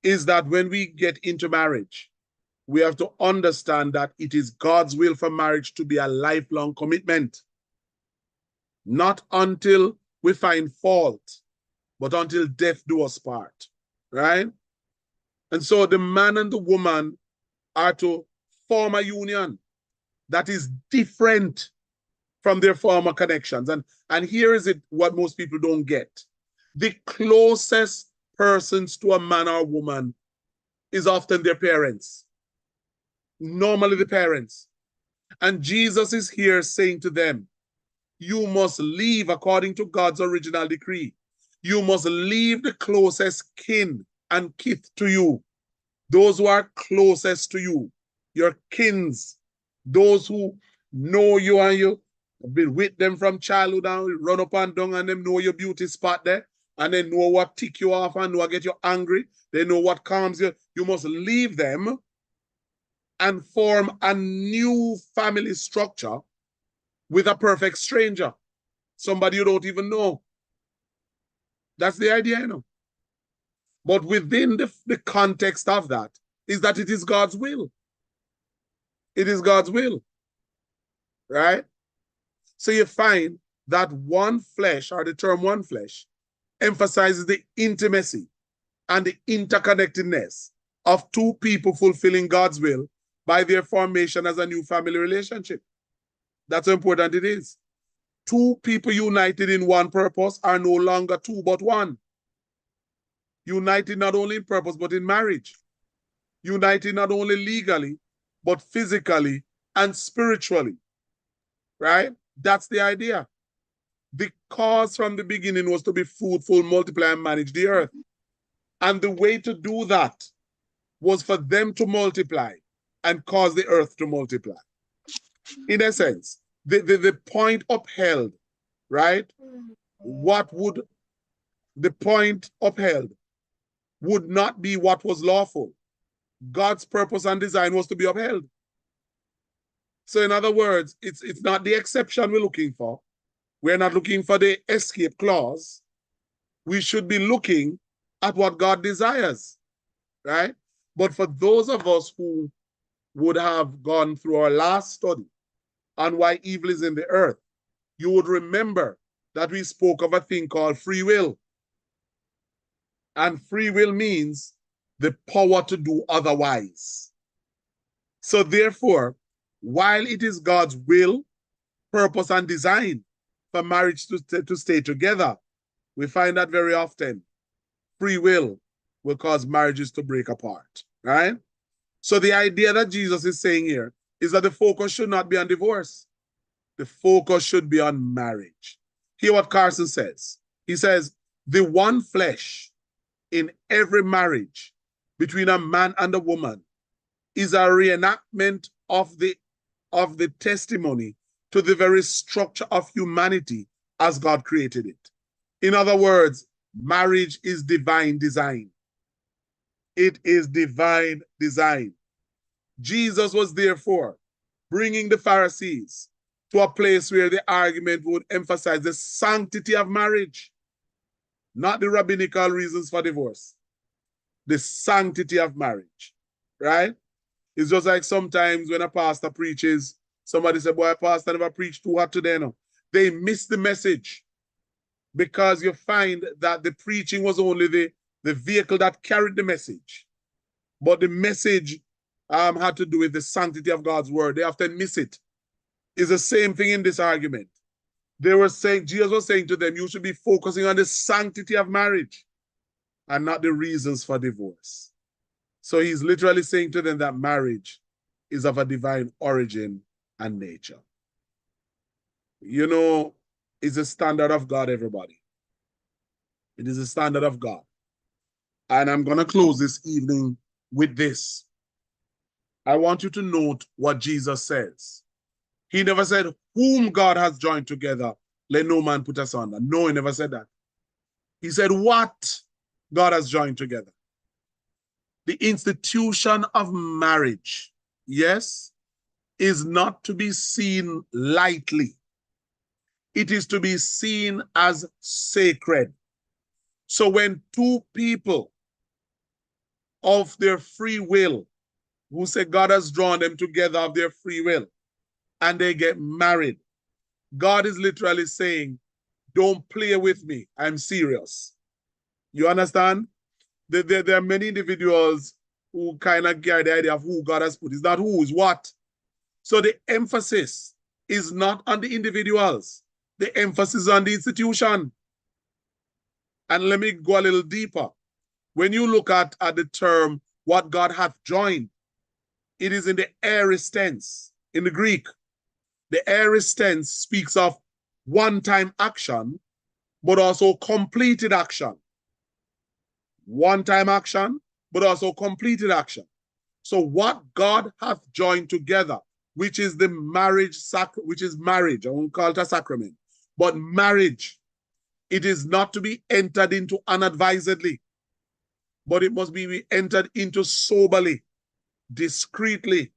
is that when we get into marriage, we have to understand that it is God's will for marriage to be a lifelong commitment. Not until we find fault, but until death do us part, right? And so the man and the woman are to form a union that is different from their former connections. And here is it what most people don't get. The closest persons to a man or woman is often their parents. Normally the parents. And Jesus is here saying to them, you must leave according to God's original decree. You must leave the closest kin and kith to you, those who are closest to you, your kins, those who know you and you have been with them from childhood and run up and down and them know your beauty spot there, and they know what tick you off and know what get you angry. They know what calms you. You must leave them and form a new family structure with a perfect stranger, somebody you don't even know. That's the idea, you know. But within the context of that is that it is God's will. It is God's will, right? So you find that one flesh, or the term one flesh, emphasizes the intimacy and the interconnectedness of two people fulfilling God's will by their formation as a new family relationship. That's how important it is. Two people united in one purpose are no longer two but one. United not only in purpose but in marriage. United not only legally but physically and spiritually. Right? That's the idea. The cause from the beginning was to be fruitful, multiply, and manage the earth. And the way to do that was for them to multiply and cause the earth to multiply. In essence, the point upheld, right? What would the point upheld would not be what was lawful. God's purpose and design was to be upheld. So in other words, it's not the exception we're looking for. We're not looking for the escape clause. We should be looking at what God desires, right? But for those of us who would have gone through our last study on why evil is in the earth, you would remember that we spoke of a thing called free will. And free will means the power to do otherwise. So therefore, while it is God's will, purpose, and design for marriage to stay together, we find that very often free will cause marriages to break apart, right? So the idea that Jesus is saying here is that the focus should not be on divorce. The focus should be on marriage. Hear what Carson says. He says, the one flesh in every marriage between a man and a woman is a reenactment of the testimony to the very structure of humanity as God created it. In other words, marriage is divine design. It is divine design. Jesus was therefore bringing the Pharisees to a place where the argument would emphasize the sanctity of marriage, not the rabbinical reasons for divorce, the sanctity of marriage, right? It's just like sometimes when a pastor preaches, somebody said, boy, a pastor never preached too hot today. No. They miss the message because you find that the preaching was only the vehicle that carried the message. But the message had to do with the sanctity of God's word. They often miss it. It's the same thing in this argument. They were saying, Jesus was saying to them, you should be focusing on the sanctity of marriage and not the reasons for divorce. So he's literally saying to them that marriage is of a divine origin and nature. You know, it's a standard of God, everybody. It is a standard of God. And I'm going to close this evening with this. I want you to note what Jesus says. He never said, whom God has joined together, let no man put asunder. No, he never said that. He said, what God has joined together. The institution of marriage, yes, is not to be seen lightly. It is to be seen as sacred. So when two people of their free will, who say God has drawn them together of their free will, and they get married, God is literally saying, don't play with me, I'm serious. You understand? There are many individuals who kind of get the idea of who God has put. It's not who, it's what. So the emphasis is not on the individuals. The emphasis is on the institution. And let me go a little deeper. When you look at the term, what God hath joined, it is in the aorist tense, in the Greek. The aorist tense speaks of one-time action, but also completed action. one-time action, but also completed action. So what God hath joined together, which is the marriage, which is marriage, I won't call it a sacrament, but marriage, it is not to be entered into unadvisedly, but it must be entered into soberly, discreetly,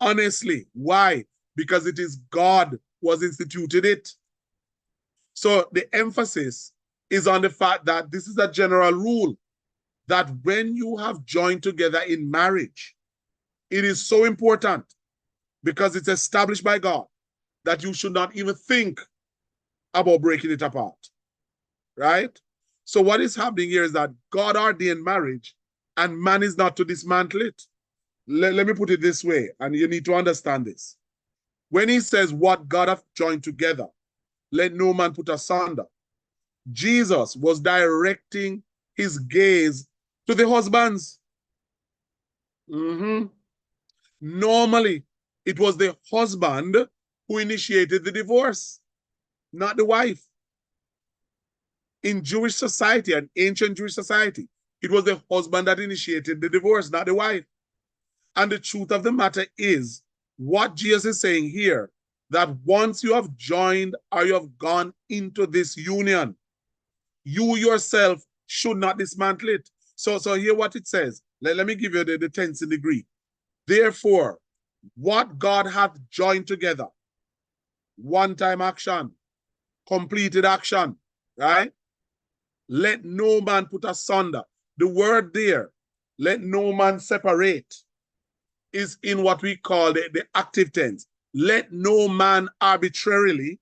honestly. Why? Because it is God who has instituted it. So the emphasis is on the fact that this is a general rule, that when you have joined together in marriage, it is so important because it's established by God that you should not even think about breaking it apart, right? So what is happening here is that God ordained marriage and man is not to dismantle it. Let me put it this way, and you need to understand this. When he says what God hath joined together, let no man put asunder, Jesus was directing his gaze to the husbands. Normally, it was the husband who initiated the divorce, not the wife. In Jewish society, an ancient Jewish society, it was the husband that initiated the divorce, not the wife. And the truth of the matter is, what Jesus is saying here, that once you have joined or you have gone into this union, you yourself should not dismantle it. So hear what it says. Let me give you the tense in the Greek. Therefore, what God hath joined together, one-time action, completed action, right? Let no man put asunder. The word there, let no man separate, is in what we call the active tense. Let no man arbitrarily,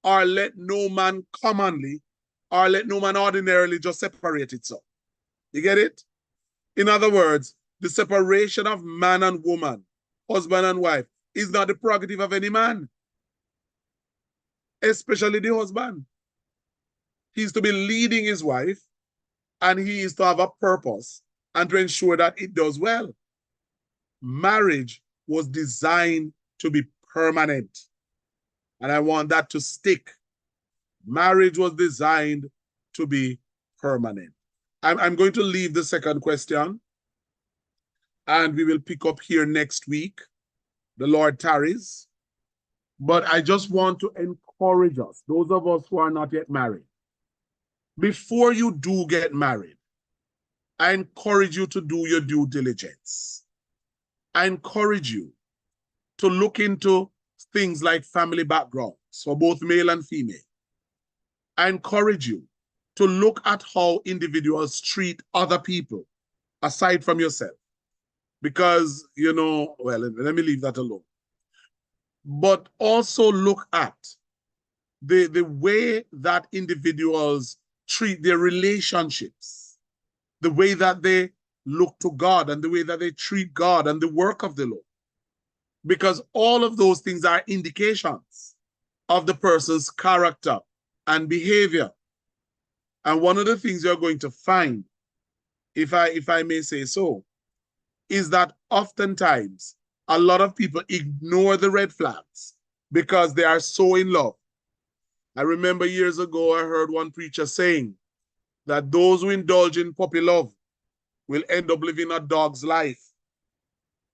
or let no man commonly, or let no man ordinarily just separate itself. You get it? In other words, the separation of man and woman, husband and wife, is not the prerogative of any man, especially the husband. He's to be leading his wife, and he is to have a purpose and to ensure that it does well. Marriage was designed to be permanent, and I want that to stick. Marriage was designed to be permanent. I'm going to leave the second question, and we will pick up here next week. The Lord tarries. But I just want to encourage us, those of us who are not yet married, before you do get married, I encourage you to do your due diligence. I encourage you to look into things like family backgrounds for both male and female. I encourage you to look at how individuals treat other people aside from yourself. Because, well, let me leave that alone. But also look at the way that individuals treat their relationships, the way that they look to God and the way that they treat God and the work of the Lord. Because all of those things are indications of the person's character and behavior. And one of the things you're going to find, if I may say so, is that oftentimes a lot of people ignore the red flags because they are so in love. I remember years ago, I heard one preacher saying that those who indulge in puppy love will end up living a dog's life.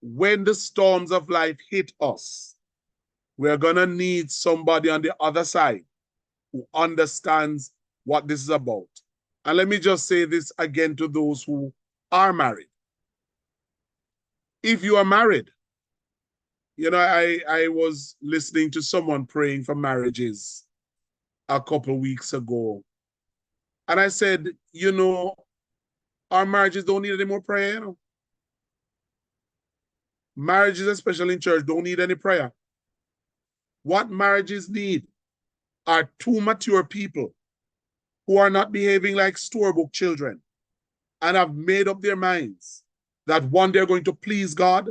When the storms of life hit us, we're going to need somebody on the other side who understands what this is about. And let me just say this again to those who are married. If you are married, I was listening to someone praying for marriages a couple of weeks ago. And I said, our marriages don't need any more prayer, Marriages, especially in church, don't need any prayer. What marriages need are two mature people who are not behaving like storybook children and have made up their minds that one, they're going to please God,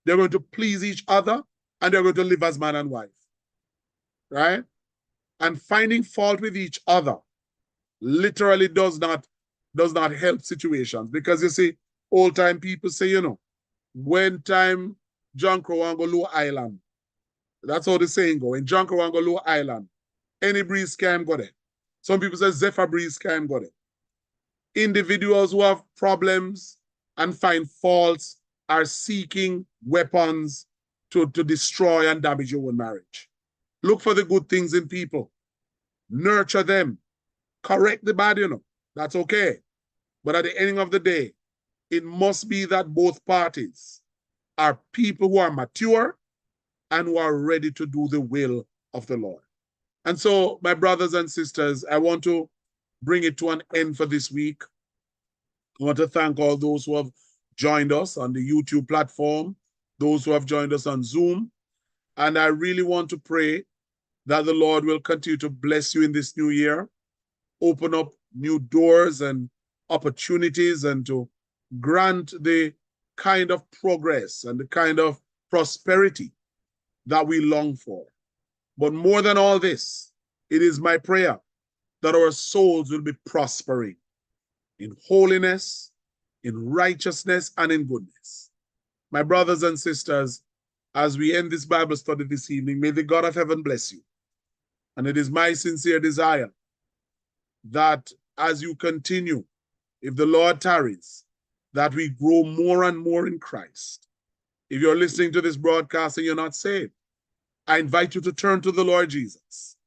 they're going to please each other, and they're going to live as man and wife, right? And finding fault with each other literally does not help situations. Because you see, old time people say, when time John Crow want go Low Island, that's how the saying go. When John Crow want go Low Island, any breeze can go there. Some people say Zephyr breeze can go there. Individuals who have problems and find faults are seeking weapons to destroy and damage your own marriage. Look for the good things in people. Nurture them. Correct the bad, That's okay. But at the ending of the day, it must be that both parties are people who are mature and who are ready to do the will of the Lord. And so, my brothers and sisters, I want to bring it to an end for this week. I want to thank all those who have joined us on the YouTube platform, those who have joined us on Zoom. And I really want to pray that the Lord will continue to bless you in this new year, open up new doors and opportunities, and to grant the kind of progress and the kind of prosperity that we long for. But more than all this, it is my prayer that our souls will be prospering in holiness, in righteousness, and in goodness. My brothers and sisters, as we end this Bible study this evening, may the God of heaven bless you. And it is my sincere desire that as you continue, if the Lord tarries, that we grow more and more in Christ. If you're listening to this broadcast and you're not saved, I invite you to turn to the Lord Jesus,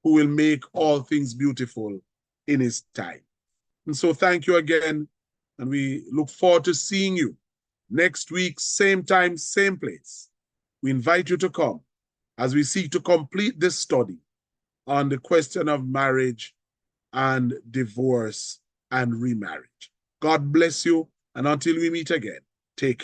who will make all things beautiful in his time. And so thank you again, and we look forward to seeing you next week, same time, same place. We invite you to come as we seek to complete this study on the question of marriage and divorce and remarriage. God bless you, and until we meet again,